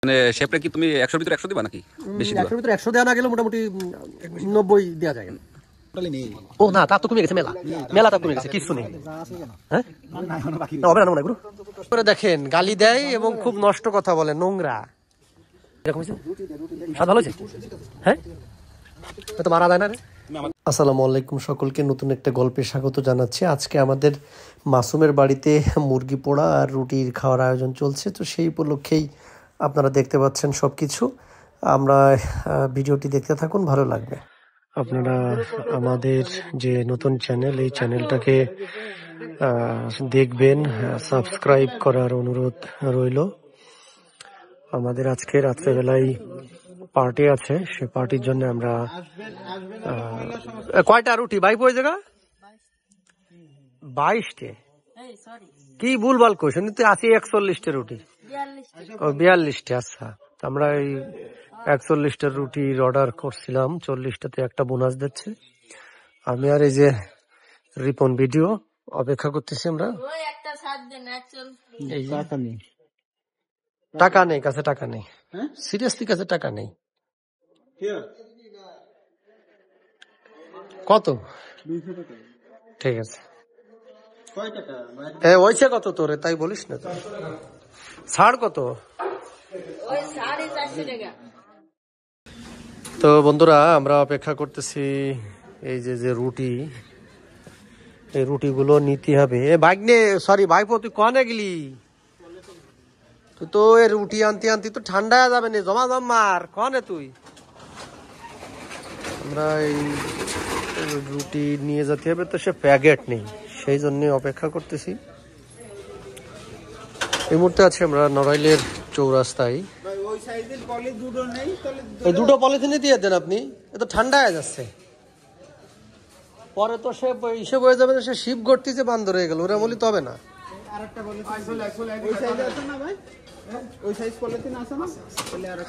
মানে শেপটা কি তুমি 100 ভিতরে 100 দিবা নাকি বেশি দিবা? 100 ভিতরে 100 দেওয়া না গেলে মোটামুটি 90 দেওয়া যায়। ও না, তা তো কমে গেছে, মেলা তা কমে গেছে, কিছু নেই। হ্যাঁ হবে না গুরু করে দেখেন, গালি দেয় এবং খুব নষ্ট কথা বলে, নোংরা এরকম হয়েছে। স্বাদ ভালো হয়েছে? হ্যাঁ তো মারা যায় না রে। আসসালামু আলাইকুম, সকলকে নতুন একটা গল্পে স্বাগত জানাচ্ছি। আজকে আমাদের মাসুমের বাড়িতে মুরগি পোড়া আর রুটির খাওয়ার আয়োজন চলছে, তো সেই উপলক্ষেই আপনারা দেখতে পাচ্ছেন সব কিছু। আমরা ভিডিওটি দেখতে থাকুন, ভালো লাগবে। আপনারা আমাদের যে নতুন চ্যানেল, এই চ্যানেলটাকে দেখবেন, সাবস্ক্রাইব করার অনুরোধ রইল। আমাদের আজকে রাত্রেবেলায় পার্টি আছে, সে পার্টির জন্য আমরা কয়টা রুটি বাইক ওই জায়গা 22টে কি ভুলভাল কোয়েশন তো আছে, 41টে রুটি, 42টে। আচ্ছা, আমরা এই 41টার রুটির অর্ডার করছিলাম, 40টাতে একটা বোনাস দিচ্ছে। আমি আর এই যে রিপন ভিডিও অপেক্ষা করতেছি আমরা। টাকা নেই কাছে, টাকা নেই, সিরিয়াসলি কাছে টাকা নেই। কত? ঠিক আছে, ওইছে কত তোরে, তাই বলিস না তো। ছাড় কত? তো বন্ধুরা, আমরা অপেক্ষা করতেছি এই যে রুটি, এই রুটিগুলো নিতে হবে। ভাগ্নে, সরি ভাইপো, তুই কনে গেলি? তুই তো এই রুটি আনতে আনতে তো ঠান্ডা হয়ে যাবে না, জমা জমার কনে তুই। আমরা এই রুটি নিয়ে যেতে হবে, তো সে প্যাকেট নেই, সেই জন্য অপেক্ষা করতেছি। এই মুহূর্তে আছি আমরা নড়াইলের চৌরাস্তায়। এই দুটো পলিথিনে দিয়ে দেন আপনি, এত ঠান্ডা হয়ে যাচ্ছে। পরে তো সে হিসেব হয়ে যাবে, সে শিব গড়তিতে বান্ধ হয়ে গেল, ওরা বলি তবে না।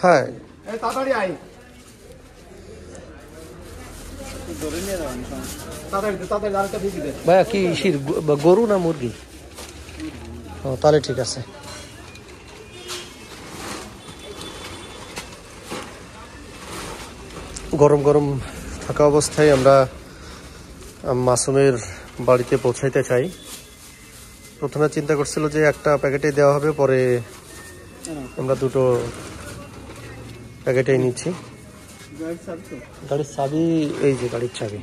হ্যাঁ, ভাইয়া কি শির গরু না মুরগি? ও তাহলে ঠিক আছে। গরম গরম থাকা অবস্থায় আমরা মাসুমের বাড়িতে পৌঁছাইতে চাই। প্রথমে চিন্তা করছিল যে একটা প্যাকেটে দেওয়া হবে, পরে আমরা দুটো প্যাকেটেই নিচ্ছি। গাড়ির চাবি এই যে, গাড়ির চাবি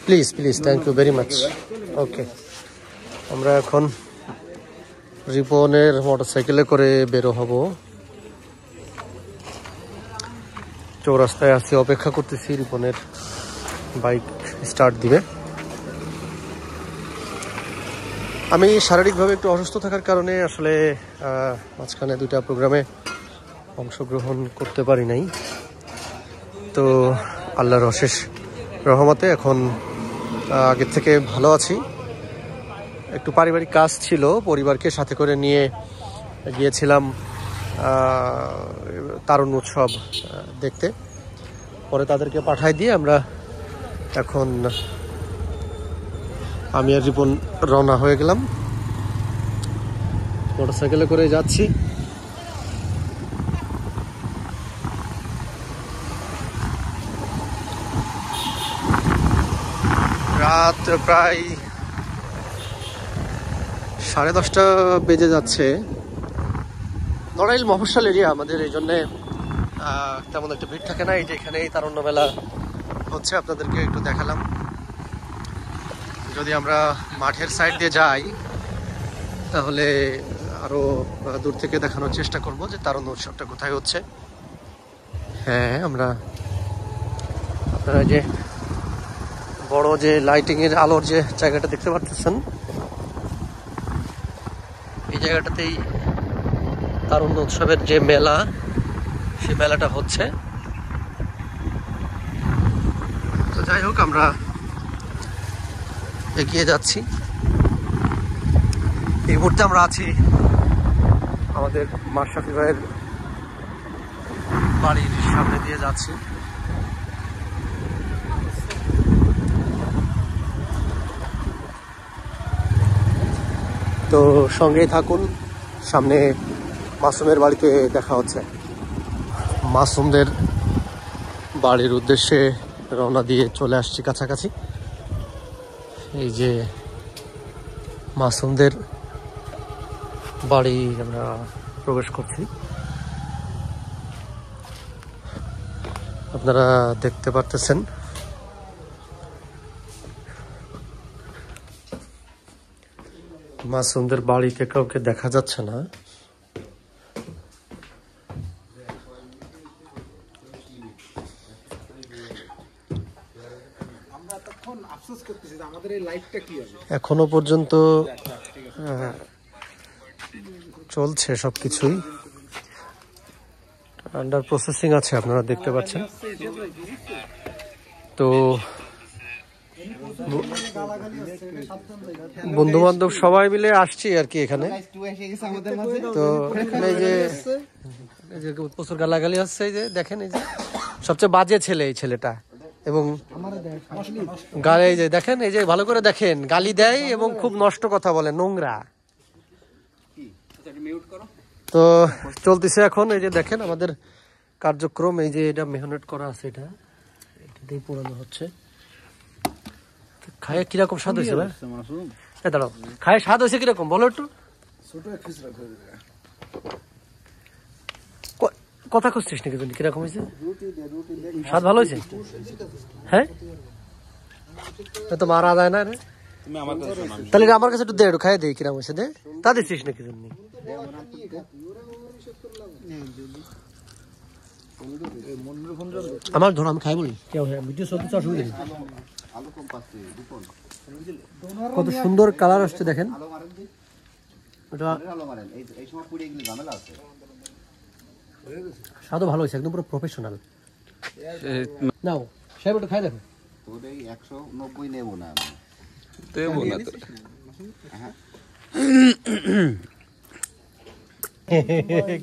please please, thank you very much. Okay, আমরা এখন রিপনের মোটরসাইকেলে করে বেরো হব। চৌরাস্তায় আছি, অপেক্ষা করতেছি, রিপনের বাইক স্টার্ট দিবে। আমি শারীরিকভাবে একটু অসুস্থ থাকার কারণে আসলে মাঝখানে দুটা প্রোগ্রামে অংশগ্রহণ করতে পারি নাই। তো আল্লাহর অশেষ রহমতে এখন আগের থেকে ভালো আছি। একটু পারিবারিক কাজ ছিল, পরিবারকে সাথে করে নিয়ে গিয়েছিলাম তারুণ উৎসব দেখতে। পরে তাদেরকে পাঠাই দিয়ে আমরা এখন আমি আর রিপন রওনা হয়ে গেলাম, মোটরসাইকেলে করে যাচ্ছি। রাত প্রায় 10:30 বেজে যাচ্ছে। নড়াইল মফস্বল এরিয়া আমাদের, এই জন্যে তেমন একটা ভিড় থাকে না। এই যে এখানে এই তারুণ্য মেলা হচ্ছে, আপনাদেরকে একটু দেখালাম। যদি আমরা মাঠের সাইড দিয়ে যাই তাহলে আরো দূর থেকে দেখানোর চেষ্টা করব যে তারুণ্য উৎসবটা কোথায় হচ্ছে। হ্যাঁ, আপনারা যে বড় যে লাইটিং এর আলোর যে জায়গাটা দেখতে পাচ্ছেন, এই জায়গাটাতেই তারুণ্য উৎসবের যে মেলা, সেই মেলাটা হচ্ছে। তো যাই হোক, আমরা এগিয়ে যাচ্ছি। এই মুহূর্তে আমরা আছি আমাদের মাশরাফি ভাইয়ের বাড়ির সামনে দিয়ে যাচ্ছি। তো সঙ্গেই থাকুন, সামনে মাসুমের বাড়িতে দেখা হচ্ছে। মাসুমদের বাড়ির উদ্দেশ্যে রওনা দিয়ে চলে আসছি কাছাকাছি। এই যে মাসুমদের বাড়ি আমরা প্রবেশ করছি। আপনারা দেখতে পারতেছেন মাসুমদের বাড়িতে কাউকে দেখা যাচ্ছে না। এখনো পর্যন্ত চলছে সবকিছুই, আন্ডার প্রসেসিং আছে, আপনারা দেখতে পাচ্ছেন। তো বন্ধু বান্ধব সবাই মিলে আসছি আর কি এখানে। তো এখানে এই যে প্রচুর গালাগালি হচ্ছে, এই যে দেখেন, এই যে সবচেয়ে বাজে ছেলে এই ছেলেটা, এবং গালি, এই যে দেখেন, এই যে ভালো করে দেখেন, গালি দেয় এবং খুব নষ্ট কথা বলে, নোংরা। তো চলতেছে এখন, এই যে দেখেন আমাদের কার্যক্রম, এই যে এটা মেহনত করা আছে, এটাতেই পোড়ানো হচ্ছে। খায় কিরকম স্বাদ হয়েছে ভাই? দাঁড়াও, খায় স্বাদ হয়েছে কিরকম বলো একটু। কথা খুঁজছিস নাকি তুমি, কিরকম হয়েছে? স্বাদ ভালো হয়েছে? হ্যাঁ, তো মারা যায় না রে। তাহলে আমার কাছে একটু দে, একটু খাই দে, কিরকম হয়েছে দে। তা দিচ্ছিস নাকি জন্য? আমার ধরো আমি খাই বলি, ভিডিও সব কিছু অসুবিধা নেই। কত সুন্দর কালার আসছে দেখেন। স্বাদও ভালো হয়েছে, একদম পুরো প্রফেশনাল। নাও সাহেব একটু খাই দেখো। 190 নেব না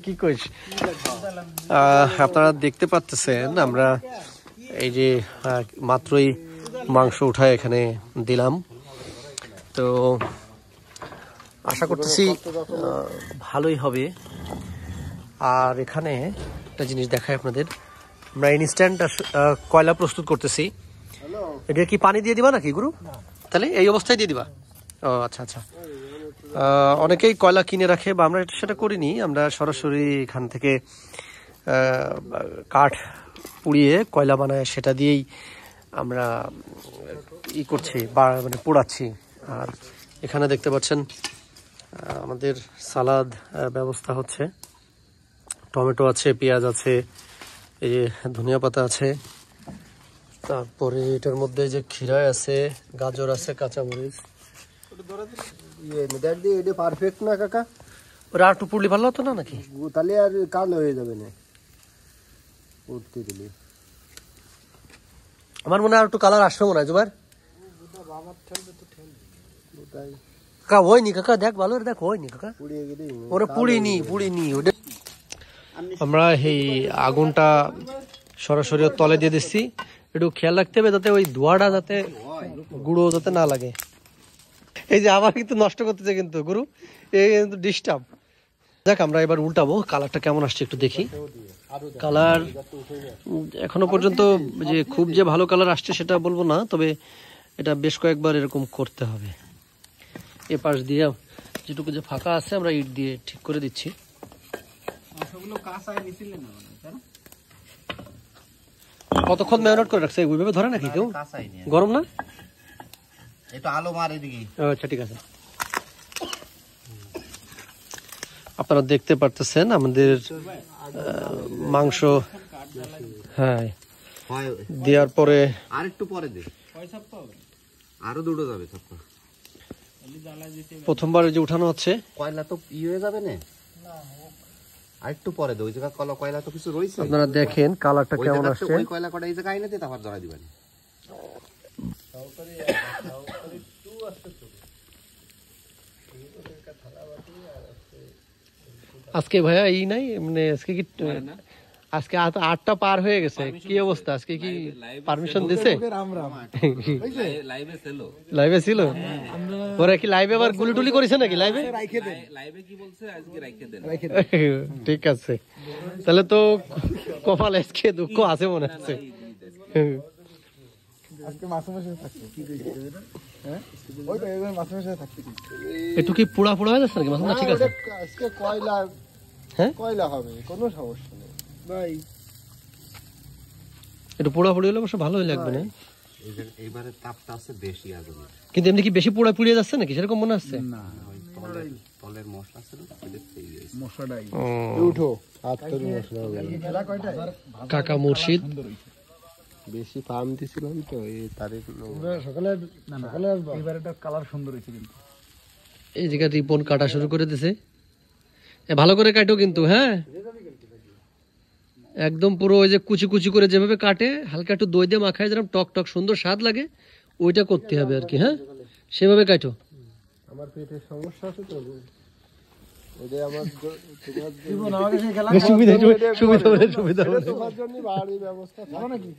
কি কইস। আপনারা দেখতে পাচ্ছেন আমরা এই যে মাত্রই মাংস উঠায় এখানে দিলাম। তো আশা করতেছি ভালোই হবে। আর এখানে একটা জিনিস দেখাই আপনাদের, আমরা ইনস্ট্যান্ট কয়লা প্রস্তুত করতেছি। এটা কি পানি দিয়ে দিবা নাকি গুরু? তাহলে এই অবস্থায় দিয়ে দিবা? ও আচ্ছা আচ্ছা। অনেকেই কয়লা কিনে রাখে, বা আমরা সেটা করিনি, আমরা সরাসরি এখান থেকে কাঠ পুড়িয়ে কয়লা বানায়, সেটা দিয়েই আমরা করছি, মানে পোড়াচ্ছি। আর এখানে দেখতে পাচ্ছেন আমাদের সালাদ ব্যবস্থা হচ্ছে, টমেটো আছে, পেঁয়াজ আছে, এই যে ধনিয়া পাতা আছে, তারপরে এটার মধ্যে যে খিরায় আছে, গাজর আছে, কাঁচামরিচ। এটা পারফেক্ট না কাকা? ওরা একটু পুড়লি ভালো হতো না নাকি? তাহলে আর কালো হয়ে যাবে না উঠতে দিলে। আমার মনে হয় একটু কালার আসবে মনে হয় জুবাইর। কাকা হয়নি কাকা, দেখ ভালো দেখ, হয়নি কাকা, ওরা পুড়িনি। আমরা এই আগুনটা সরাসরি তলে দিয়ে দিচ্ছি, একটু খেয়াল রাখতে হবে যাতে ওই ধোঁয়াটা যাতে গুঁড়ো যাতে না লাগে। এই যে আমার কিন্তু নষ্ট করতেছে কিন্তু গুরু, এই কিন্তু ডিস্টার্ব। দেখ আমরা এবার উল্টাবো, কালারটা কেমন আসছে একটু দেখি। কালার এখনো পর্যন্ত যে খুব যে ভালো কালার আসছে সেটা বলবো না, তবে এটা বেশ কয়েকবার এরকম করতে হবে। এ পাশ দিয়ে যেটুকু যে ফাঁকা আছে আমরা ইট দিয়ে ঠিক করে দিচ্ছি। কতক্ষণ মেহনত করে রাখছে ওইভাবে ধরে নাকি কেউ? গরম না? আচ্ছা ঠিক আছে। আপনারা দেখতে পারতেছেন আমাদের মাংস হ্যাঁ দেওয়ার পরে আরেকটু পরে দে, আরো দুটো যাবে। প্রথমবার যে উঠানো হচ্ছে কয়লা তো হয়ে যাবে না, আরেকটু পরে দে। ওই জায়গা কয়লা তো কিছু রয়েছে, আপনারা দেখেন কালারটা কেমন আসছে। ওই কয়লা কটা এই জায়গায় এনে তারপর ধরা দিবেন। আজকে ভাইয়া এই নাই, মানে আজকে কি আজকে 8টা পার হয়ে গেছে, কি অবস্থা? আজকে কি পারমিশন দিছে? লাইভে ছিল ওরা কি লাইভে আবার গুলি টুলি করেছে নাকি লাইভে? ঠিক আছে, তাহলে তো কপাল আজকে দুঃখ আছে মনে হচ্ছে। একটু কি পোড়া পোড়া হয়ে যাচ্ছে নাকি মাছ? ঠিক আছে, আজকে কয়লা, হ্যাঁ কয়লা হবে, কোনো সমস্যা নেই ভাই। একটু পোড়া পোড়ি হলে অবশ্য ভালোই লাগবে না? এইবারে তাপটা আছে বেশি আগুনের, কিন্তু এমনি কি বেশি পোড়া পুড়িয়ে যাচ্ছে নাকি সেরকম মনে হচ্ছে? না তলের মশলা ছিল মশলাটাই উঠো হাত ধরে মশলা হয়ে গেল। কাকা মুর্শিদ বেশি পাম দিছিলাম তো এই তারিখ সকালে এবারে কালার সুন্দর হয়েছে কিন্তু। এই জায়গা রিপন কাটা শুরু করে দিছে, ভালো করে কাটো কিন্তু, হ্যাঁ একদম পুরো ওই যে কুচি কুচি করে যেভাবে কাটে হালকা একটু দই দিয়ে মাখায় যেরকম টক টক সুন্দর স্বাদ লাগে ওইটা করতে হবে আর কি। হ্যাঁ সেভাবে কাটো। আমার পেটের সমস্যা আছে তো, ওইটা আমার সুবিধা তোমার জন্য বাড়ির ব্যবস্থা থাকো নাকি?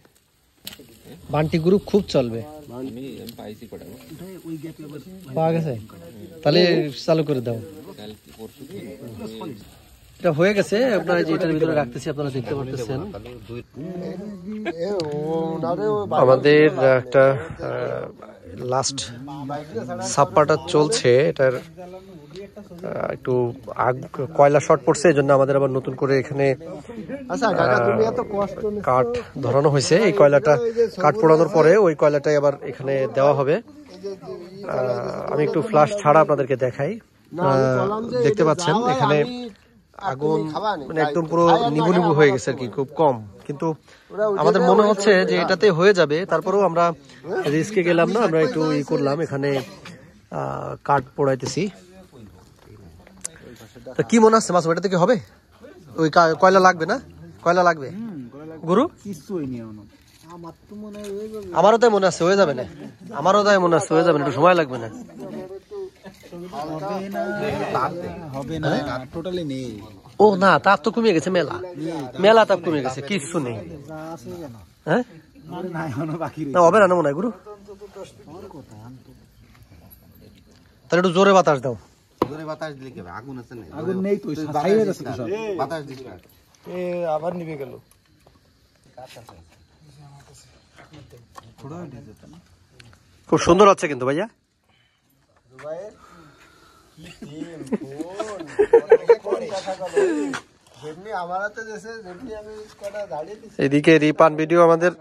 বান্টি গ্রুপ খুব চলবে, পাওয়া গেছে, তাহলে চালু করে দাও। এটা হয়ে গেছে, আপনারা যে এটার ভিতরে রাখতেছি আপনারা দেখতে পারতেছেন। আমাদের একটা লাস্ট সাপ্পাটা চলছে, এটার একটু কয়লা শর্ট পড়ছে, এই জন্য আমাদের আবার নতুন করে এখানে কাঠ ধরানো হয়েছে। এই কয়লাটা কাঠ পোড়ানোর পরে ওই কয়লাটাই আবার এখানে দেওয়া হবে। আমি একটু ফ্ল্যাশ ছাড়া আপনাদেরকে দেখাই। দেখতে পাচ্ছেন এখানে আগুন মানে একদম পুরো নিবু নিবু হয়ে গেছে আর কি, খুব কম, কিন্তু আমাদের মনে হচ্ছে যে এটাতে হয়ে যাবে। তারপরেও আমরা রিস্কে গেলাম না, আমরা একটু ই করলাম, এখানে কাঠ পোড়াইতেছি। তা কি মনে হচ্ছে মাছ, ওইটাতে কি হবে? ওই কয়লা লাগবে না? কয়লা লাগবে গুরু? আমারও তাই মনে আছে হয়ে যাবে না, আমারও তাই মনে আছে হয়ে যাবে না, একটু সময় লাগবে না? ও না, তাপ তো কমে গেছে, মেলা মেলা তাপ কমে গেছে, কিচ্ছু নেই। হ্যাঁ না হবে না মনে হয় গুরু, তাহলে একটু জোরে বাতাস দাও। জোরে বাতাস দিলে কি হবে? আগুন আছে না? আগুন নেই তো, বাতাস দিস না, আবার নিভে গেল। খুব সুন্দর আছে কিন্তু ভাইয়া। এদিকে রিপান ভিডিও আমাদের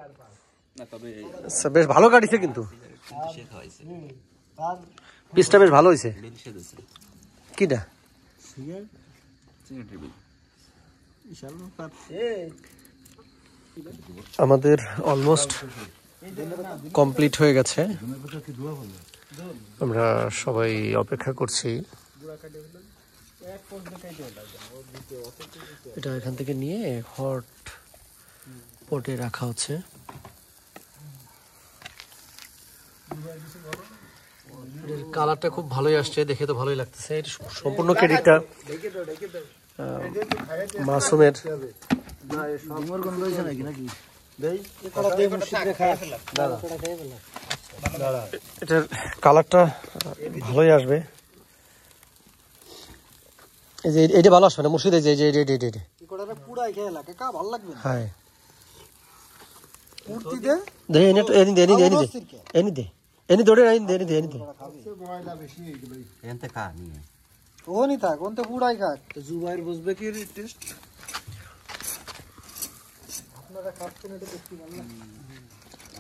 বেশ ভালো কাটিছে, কিন্তু পিসটা বেশ ভালো হয়েছে। কিটা আমাদের অলমোস্ট কমপ্লিট হয়ে গেছে, আমরা সবাই অপেক্ষা করছি। এটা এখান থেকে নিয়ে হট পটে রাখা হচ্ছে। কালারটা খুব ভালোই আসছে, দেখে তো ভালোই লাগতেছে। সম্পূর্ণ ক্রেডিটটা মাসুমের। এটার কালারটা ভালোই আসবে। এই যে এটা ভালো আসবে না মুর্শিদ, এই যে হ্যাঁ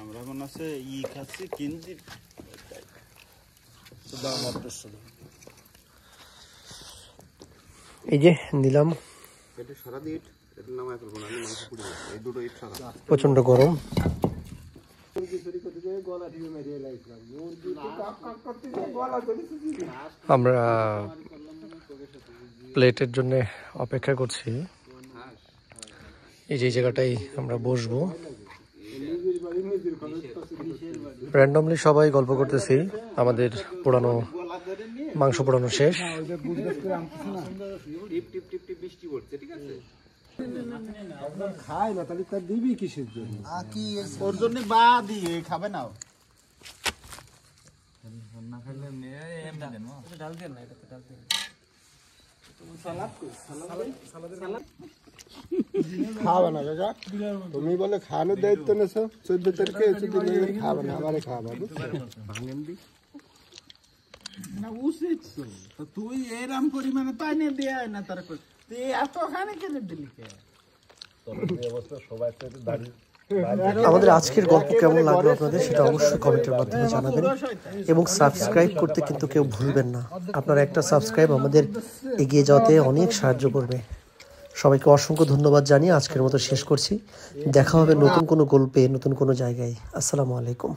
আমরা মনে আছে ই খাচ্ছি কিনছি এই যে নিলাম, প্রচন্ড গরম। আমরা প্লেটের জন্য অপেক্ষা করছি। এই যে জায়গাটাই আমরা বসবো, র্যান্ডমলি সবাই গল্প করতেছি। আমাদের পোড়ানো মাংস পোড়ানো শেষ। খায় না তাহলে তার দিবি কিসের জন্য? ওর জন্য বা দিয়ে খাবে না খাবে না কাকা, তুমি বলে খাওয়ানোর দায়িত্ব নেছো, 14 তারিখে এসে দিলে খাবে না, আমারে খাওয়াবা ভাঙেন দি না উচিত তো তুই এরম পরিমাণে তাই নিয়ে দেয়া না তার তুই এত খানে কেন দিলি কে আমাদের আজকের গল্প কেমন লাগলো আপনাদের সেটা অবশ্যই কমেন্টের মাধ্যমে জানাবেন এবং সাবস্ক্রাইব করতে কিন্তু কেউ ভুলবেন না। আপনারা একটা সাবস্ক্রাইব আমাদের এগিয়ে যাওয়াতে অনেক সাহায্য করবে। সবাইকে অসংখ্য ধন্যবাদ জানিয়ে আজকের মতো শেষ করছি। দেখা হবে নতুন কোনো গল্পে, নতুন কোনো জায়গায়। আসসালামু আলাইকুম।